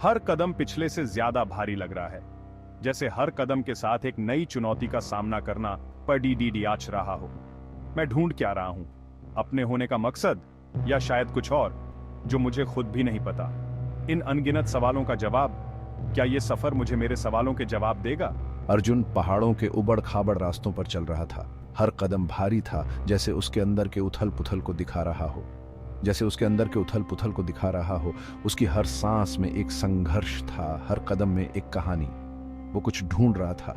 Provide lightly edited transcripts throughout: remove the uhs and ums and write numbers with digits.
हर कदम पिछले से ज्यादा भारी लग रहा है, जैसे हर कदम के साथ एक नई चुनौती का सामना करना पड़ीडीडियाच रहा हो। मैं ढूंढ क्या रहा हूं, अपने होने का मकसद, या शायद कुछ और जो मुझे खुद भी नहीं पता। इन अनगिनत सवालों का जवाब, क्या ये सफर मुझे मेरे सवालों के जवाब देगा? अर्जुन पहाड़ों के उबड़ खाबड़ रास्तों पर चल रहा था। हर कदम भारी था, जैसे उसके अंदर के उथल पुथल को दिखा रहा हो। उसकी हर सांस में एक संघर्ष था, हर कदम में एक कहानी। वो कुछ ढूंढ रहा था,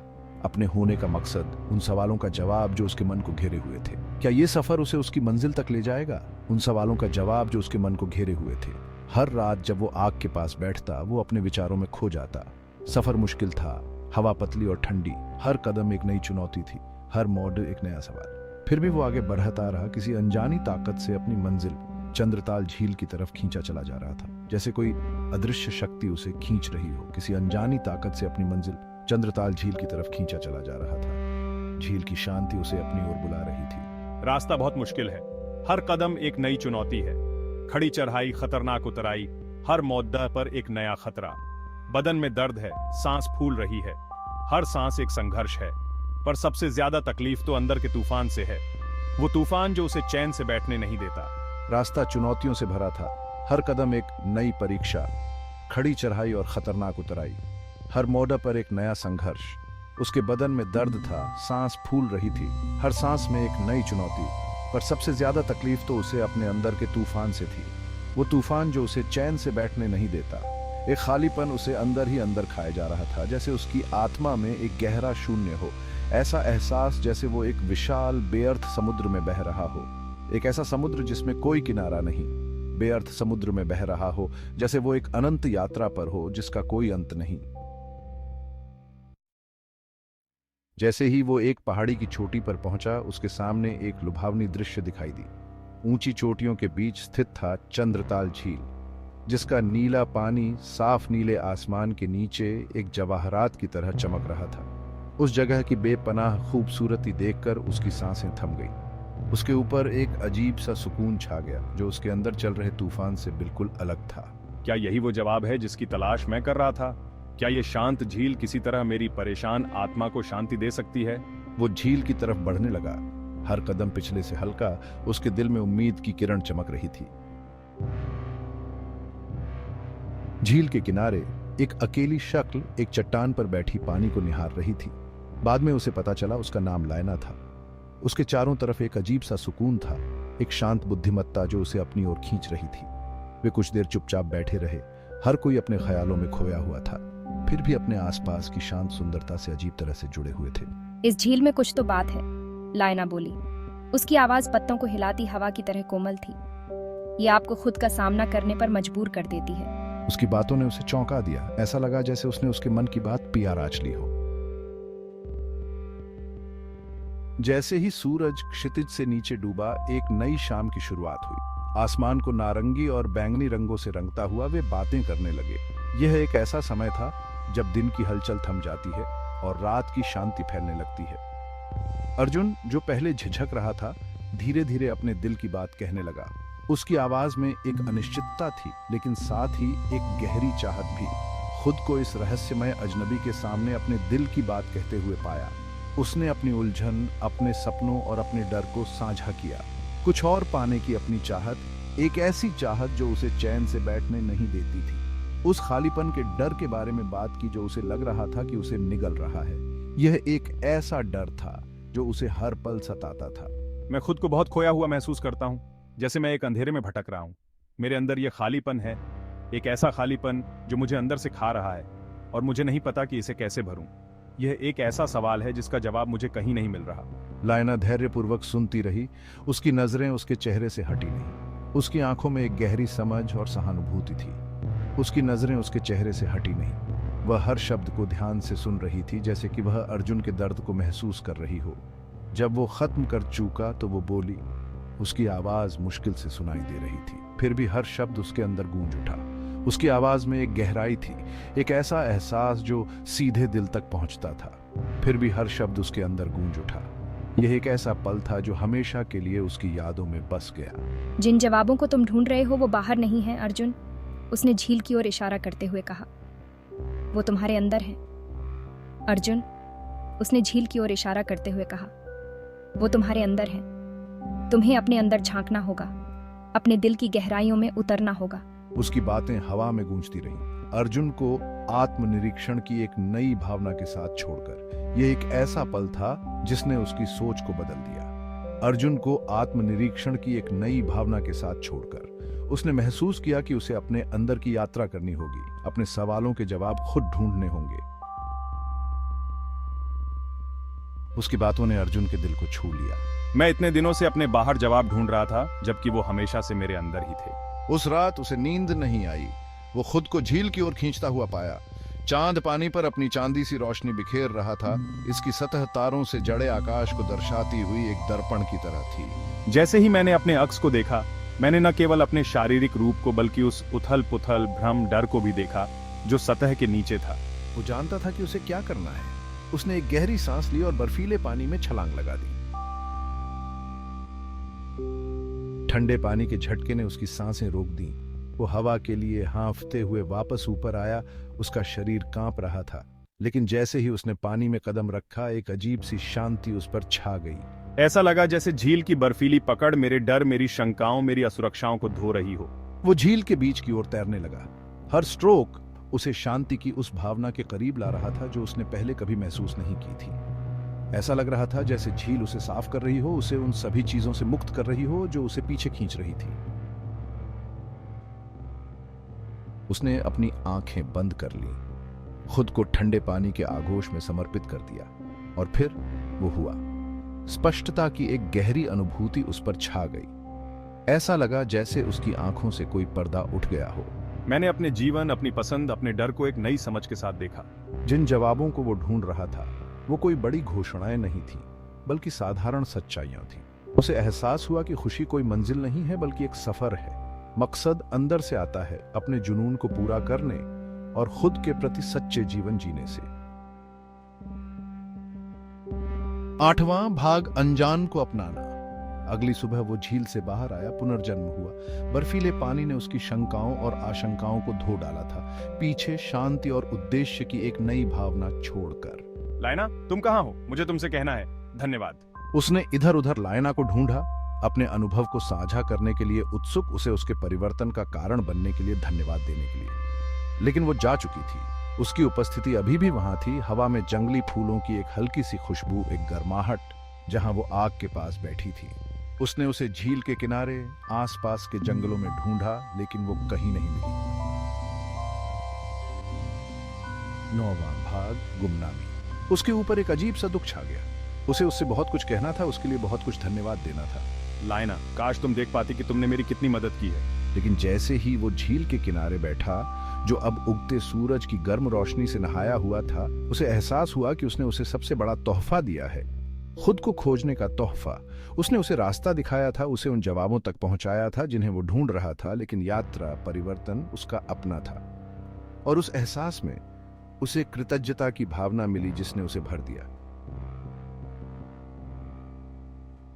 अपने होने का मकसद, उन सवालों का जवाब जो उसके मन को घेरे हुए थे। क्या ये सफर उसे उसकी मंजिल तक ले जाएगा? उन सवालों का जवाब जो उसके मन को घेरे हुए थे। हर रात जब वो आग के पास बैठता, वो अपने विचारों में खो जाता। सफर मुश्किल था, हवा पतली और ठंडी, हर कदम एक नई चुनौती थी, हर मोड़ एक नया सवाल। फिर भी वो आगे बढ़ता रहा, किसी अनजानी ताकत से अपनी मंजिल चंद्रताल झील की तरफ खींचा चला जा रहा था, जैसे कोई अदृश्य शक्ति उसे खींच रही हो। किसी अनजानी ताकत से अपनी मंजिल चंद्रताल झील की तरफ खींचा चला जा रहा था। झील की शांति उसे अपनी ओर बुला रही थी। रास्ता बहुत मुश्किल है, हर कदम एक नई चुनौती है। खड़ी चढ़ाई, खतरनाक उतराई, हर मोड़ पर एक नया खतरा। बदन में दर्द है, सांस फूल रही है, हर सांस एक संघर्ष है। पर सबसे ज्यादा तकलीफ तो अंदर के तूफान से है, वो तूफान जो उसे चैन से बैठने नहीं देता। रास्ता चुनौतियों से भरा था, हर कदम एक नई परीक्षा। खड़ी चढ़ाई और खतरनाक उतराई, हर मोड़ पर एक नया संघर्ष। उसके बदन में दर्द था, सांस फूल रही थी, हर सांस में एक नई चुनौती। पर सबसे ज्यादा तकलीफ तो उसे अपने अंदर के तूफान से थी, वो तूफान जो उसे चैन से बैठने नहीं देता। एक खालीपन उसे अंदर ही अंदर खाए जा रहा था, जैसे उसकी आत्मा में एक गहरा शून्य हो। ऐसा एहसास जैसे वो एक विशाल बेअर्थ समुद्र में बह रहा हो, एक ऐसा समुद्र जिसमें कोई किनारा नहीं। बेअर्थ समुद्र में बह रहा हो, जैसे वो एक अनंत यात्रा पर हो जिसका कोई अंत नहीं। जैसे ही वो एक पहाड़ी की चोटी पर पहुंचा, उसके सामने एक लुभावनी दृश्य दिखाई दी। ऊंची चोटियों के बीच स्थित था चंद्रताल झील, जिसका नीला पानी साफ नीले आसमान के नीचे एक जवाहरात की तरह चमक रहा था। उस जगह की बेपनाह खूबसूरती देखकर उसकी सांसें थम गई। उसके ऊपर एक अजीब सा सुकून छा गया, जो उसके अंदर चल रहे तूफान से बिल्कुल अलग था। क्या यही वो जवाब है जिसकी तलाश मैं कर रहा था? क्या ये शांत झील किसी तरह मेरी परेशान आत्मा को शांति दे सकती है? वो झील की तरफ बढ़ने लगा, हर कदम पिछले से हल्का। उसके दिल में उम्मीद की किरण चमक रही थी। झील के किनारे एक अकेली शक्ल एक चट्टान पर बैठी पानी को निहार रही थी। बाद में उसे पता चला उसका नाम लायना था। उसके चारों तरफ एक अजीब सा सुकून था, एक शांत बुद्धिमत्ता जो उसे अपनी ओर खींच रही थी। वे कुछ देर चुपचाप बैठे रहे, हर कोई अपने ख्यालों में खोया हुआ था, फिर भी अपने आसपास की शांत सुंदरता से अजीब तरह से जुड़े हुए थे। इस झील में कुछ तो बात है, लायना बोली। उसकी आवाज पत्तों को हिलाती हवा की तरह कोमल थी। ये आपको खुद का सामना करने पर मजबूर कर देती है। उसकी बातों ने उसे चौंका दिया। ऐसा लगा जैसे उसने उसके मन की बात पिया राच ली हो। जैसे ही सूरज क्षितिज से नीचे डूबा, एक नई शाम की शुरुआत हुई। आसमान को नारंगी और बैंगनी रंगों से रंगता हुआ वे बातें करने लगे। यह एक ऐसा समय था जब दिन की हलचल थम जाती है और रात की शांति फैलने लगती है। अर्जुन, जो पहले झिझक रहा था, धीरे धीरे अपने दिल की बात कहने लगा। उसकी आवाज में एक अनिश्चितता थी, लेकिन साथ ही एक गहरी चाहत भी। खुद को इस रहस्यमय अजनबी के सामने अपने दिल की बात कहते हुए पाया। उसने अपनी उलझन, अपने सपनों और अपने डर को साझा किया। कुछ और पाने की अपनी चाहत, एक ऐसी चाहत जो उसे चैन से बैठने नहीं देती थी। उस खालीपन के डर के बारे में बात की जो उसे लग रहा था कि उसे निगल रहा है। यह एक ऐसा डर था जो उसे हर पल सताता था। मैं खुद को बहुत खोया हुआ महसूस करता हूँ, जैसे मैं एक अंधेरे में भटक रहा हूँ। मेरे अंदर यह खालीपन है, एक ऐसा खालीपन जो मुझे अंदर से खा रहा है और मुझे नहीं पता कि इसे कैसे भरूं। यह एक ऐसा सवाल है जिसका जवाब मुझे कहीं नहीं मिल रहा। लायना धैर्यपूर्वक सुनती रही। उसकी नजरें उसके चेहरे से हटी नहीं। उसकी आंखों में एक गहरी समझ और सहानुभूति थी। उसकी नजरें उसके चेहरे से हटी नहीं। वह हर शब्द को ध्यान से सुन रही थी, जैसे कि वह अर्जुन के दर्द को महसूस कर रही हो। जब वो खत्म कर चूका तो वो बोली। उसकी आवाज मुश्किल से सुनाई दे रही थी, फिर भी हर शब्द उसके अंदर गूंज उठा। उसकी आवाज में एक गहराई थी, एक ऐसा एहसास जो सीधे दिल तक पहुंचता था। फिर भी हर शब्द उसके अंदर गूंज उठा। यह एक ऐसा पल था जो हमेशा के लिए उसकी यादों में बस गया। जिन जवाबों को तुम ढूंढ रहे हो वो बाहर नहीं है अर्जुन, उसने झील की ओर इशारा करते हुए कहा। वो तुम्हारे अंदर है। अर्जुन, उसने झील की ओर इशारा करते हुए कहा। वो तुम्हारे अंदर है। तुम्हें अपने अंदर झांकना होगा, अपने दिल की गहराइयों में उतरना होगा। उसकी बातें हवा में गूंजती रहीं। अर्जुन को आत्मनिरीक्षण की एक नई भावना के साथ छोड़कर यह एक ऐसा पल था जिसने उसकी सोच को बदल दिया। अर्जुन को आत्मनिरीक्षण की एक नई भावना के साथ छोड़कर उसने महसूस किया कि उसे अपने अंदर की यात्रा करनी होगी, अपने सवालों के जवाब खुद ढूंढने होंगे। उसकी बातों ने अर्जुन के दिल को छू लिया। मैं इतने दिनों से अपने बाहर जवाब ढूंढ रहा था, जबकि वो हमेशा से मेरे अंदर ही थे। उस रात उसे नींद नहीं आई। वो खुद को झील की ओर खींचता हुआ पाया। चांद पानी पर अपनी चांदी सी रोशनी बिखेर रहा था। इसकी सतह तारों से जड़े आकाश को दर्शाती हुई एक दर्पण की तरह थी। जैसे ही मैंने अपने अक्स को देखा, मैंने न केवल अपने शारीरिक रूप को बल्कि उस उथल पुथल भ्रम डर को भी देखा जो सतह के नीचे था। वो जानता था कि उसे क्या करना है। उसने एक गहरी सांस ली और बर्फीले पानी में छलांग लगा दी। ठंडे पानी के झटके ने उसकी सांसें रोक दी। वो हवा के लिए हाँफते हुए वापस ऊपर आया। उसका शरीर कांप रहा था, लेकिन जैसे ही उसने पानी में कदम रखा, एक अजीब सी शांति उस पर छा गई। ऐसा लगा जैसे झील की बर्फीली पकड़ मेरे डर, मेरी शंकाओं, मेरी असुरक्षाओं को धो रही हो। वो झील के बीच की ओर तैरने लगा। हर स्ट्रोक उसे शांति की उस भावना के करीब ला रहा था जो उसने पहले कभी महसूस नहीं की थी। ऐसा लग रहा था जैसे झील उसे साफ कर रही हो, उसे उन सभी चीजों से मुक्त कर रही हो जो उसे पीछे खींच रही थी। उसने अपनी आंखें बंद कर ली, खुद को ठंडे पानी के आगोश में समर्पित कर दिया, और फिर वो हुआ। स्पष्टता की एक गहरी अनुभूति उस पर छा गई। ऐसा लगा जैसे उसकी आंखों से कोई पर्दा उठ गया हो। मैंने अपने जीवन, अपनी पसंद, अपने डर को एक नई समझ के साथ देखा। जिन जवाबों को वो ढूंढ रहा था वो कोई बड़ी घोषणाएं नहीं थी, बल्कि साधारण सच्चाइयां थीं। उसे एहसास हुआ कि खुशी कोई मंजिल नहीं है, बल्कि एक सफर है। मकसद अंदर से आता है, अपने जुनून को पूरा करने और खुद के प्रति सच्चे जीवन जीने से। 8वां भाग, अनजान को अपनाना। अगली सुबह वो झील से बाहर आया, पुनर्जन्म हुआ। बर्फीले पानी ने उसकी शंकाओं और आशंकाओं को धो डाला था, पीछे शांति और उद्देश्य की एक नई भावना छोड़कर। लायना, तुम कहाँ हो? मुझे तुमसे कहना है। धन्यवाद। उसने इधर उधर लायना को ढूंढा, अपने अनुभव को साझा करने के लिए उत्सुक, उसे उसके परिवर्तन का कारण बनने के लिए धन्यवाद देने के लिए। लेकिन वो जा चुकी थी। उसकी उपस्थिति अभी भी वहां थी, हवा में जंगली फूलों की एक हल्की सी खुशबू, एक गर्माहट, जहां वो आग के पास बैठी थी। उसने उसे झील के किनारे, आसपास के जंगलों में ढूंढा, लेकिन वो कहीं नहीं मिली। 9वां भाग, गुमनामी। उसके ऊपर एक अजीब सा दुख छा गया। उसे उससे बहुत कुछ कहना था, उसके लिए बहुत कुछ धन्यवाद देना था। लायना, काश तुम देख पाती कि तुमने मेरी कितनी मदद की है। लेकिन जैसे ही वो झील के किनारे बैठा, जो अब उगते सूरज की गर्म रोशनी से नहाया हुआ था, उसे एहसास हुआ कि उसने उसे सबसे बड़ा तोहफा दिया है, खुद को खोजने का तोहफा। उसने उसे रास्ता दिखाया था, उसे उन जवाबों तक पहुंचाया था जिन्हें वो ढूंढ रहा था, लेकिन यात्रा, परिवर्तन उसका अपना था। और उस एहसास में उसे कृतज्ञता की भावना मिली जिसने उसे भर दिया।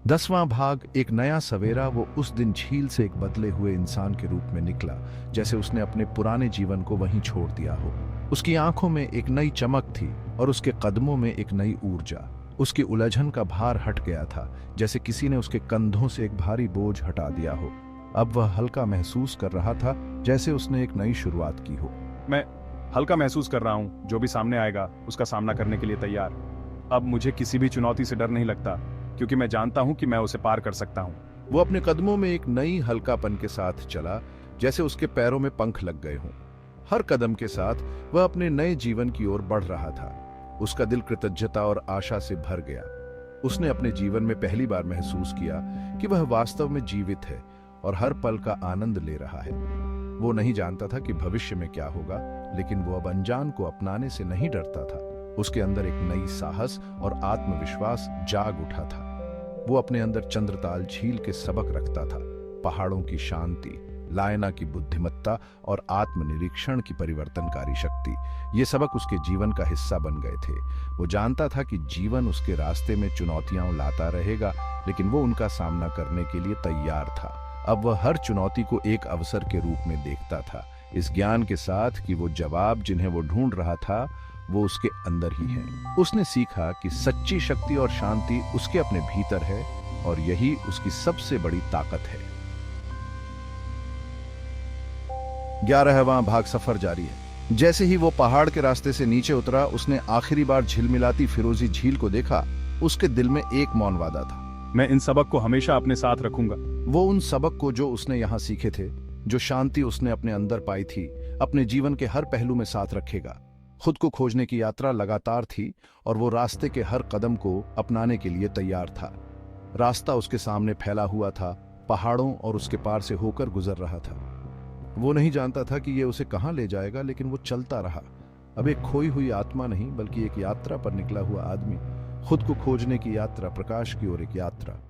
10वां भाग, एक नया सवेरा। वो उस दिन झील से एक बदले हुए इंसान के रूप में निकला, जैसे उसने अपने पुराने जीवन को वहीं छोड़ दिया हो। उसकी आंखों में एक नई चमक थी और उसके कदमों में एक नई ऊर्जा। उसकी उलझन का भार हट गया था, जैसे किसी ने उसके कंधों से एक भारी बोझ हटा दिया हो। अब वह हल्का महसूस कर रहा था, जैसे उसने एक नई शुरुआत की हो। मैं हल्का महसूस कर रहा हूँ। जो भी सामने आएगा उसका सामना करने के लिए तैयार। अब मुझे किसी भी चुनौती से डर नहीं लगता, क्योंकि मैं जानता हूं कि मैं उसे पार कर सकता हूं। वो अपने कदमों में एक नई हल्कापन के साथ चला, जैसे उसके पैरों में पंख लग गए हों। हर कदम के साथ वह अपने नए जीवन की ओर बढ़ रहा था। उसका दिल कृतज्ञता और आशा से भर गया। उसने अपने जीवन में पहली बार महसूस किया कि वह वास्तव में जीवित है और हर पल का आनंद ले रहा है। वो नहीं जानता था कि भविष्य में क्या होगा, लेकिन वो अब अनजान को अपनाने से नहीं डरता था। उसके अंदर एक नई साहस और आत्मविश्वास जाग उठा था। वो अपने अंदर चंद्रताल झील के सबक रखता था, पहाड़ों की शांति, लायना की बुद्धिमत्ता और आत्मनिरीक्षण की परिवर्तनकारी शक्ति। ये सबक उसके जीवन का हिस्सा बन गए थे। वो जानता था कि जीवन उसके रास्ते में चुनौतियां लाता रहेगा, लेकिन वो उनका सामना करने के लिए तैयार था। अब वह हर चुनौती को एक अवसर के रूप में देखता था, इस ज्ञान के साथ कि वो जवाब जिन्हें वो ढूंढ रहा था वो उसके अंदर ही है। उसने सीखा कि सच्ची शक्ति और शांति उसके अपने भीतर है और यही उसकी सबसे बड़ी ताकत है। 11वां भाग सफर जारी है। जैसे ही वो पहाड़ के रास्ते से नीचे उतरा, उसने आखिरी बार झिलमिलाती फिरोजी झील को देखा। उसके दिल में एक मौन वादा था। मैं इन सबक को हमेशा अपने साथ रखूंगा। वो उन सबक को जो उसने यहाँ सीखे थे, जो शांति उसने अपने अंदर पाई थी, अपने जीवन के हर पहलू में साथ रखेगा। खुद को खोजने की यात्रा लगातार थी और वो रास्ते के हर कदम को अपनाने के लिए तैयार था। रास्ता उसके सामने फैला हुआ था, पहाड़ों और उसके पार से होकर गुजर रहा था। वो नहीं जानता था कि ये उसे कहाँ ले जाएगा, लेकिन वो चलता रहा। अब एक खोई हुई आत्मा नहीं, बल्कि एक यात्रा पर निकला हुआ आदमी। खुद को खोजने की यात्रा, प्रकाश की ओर एक यात्रा।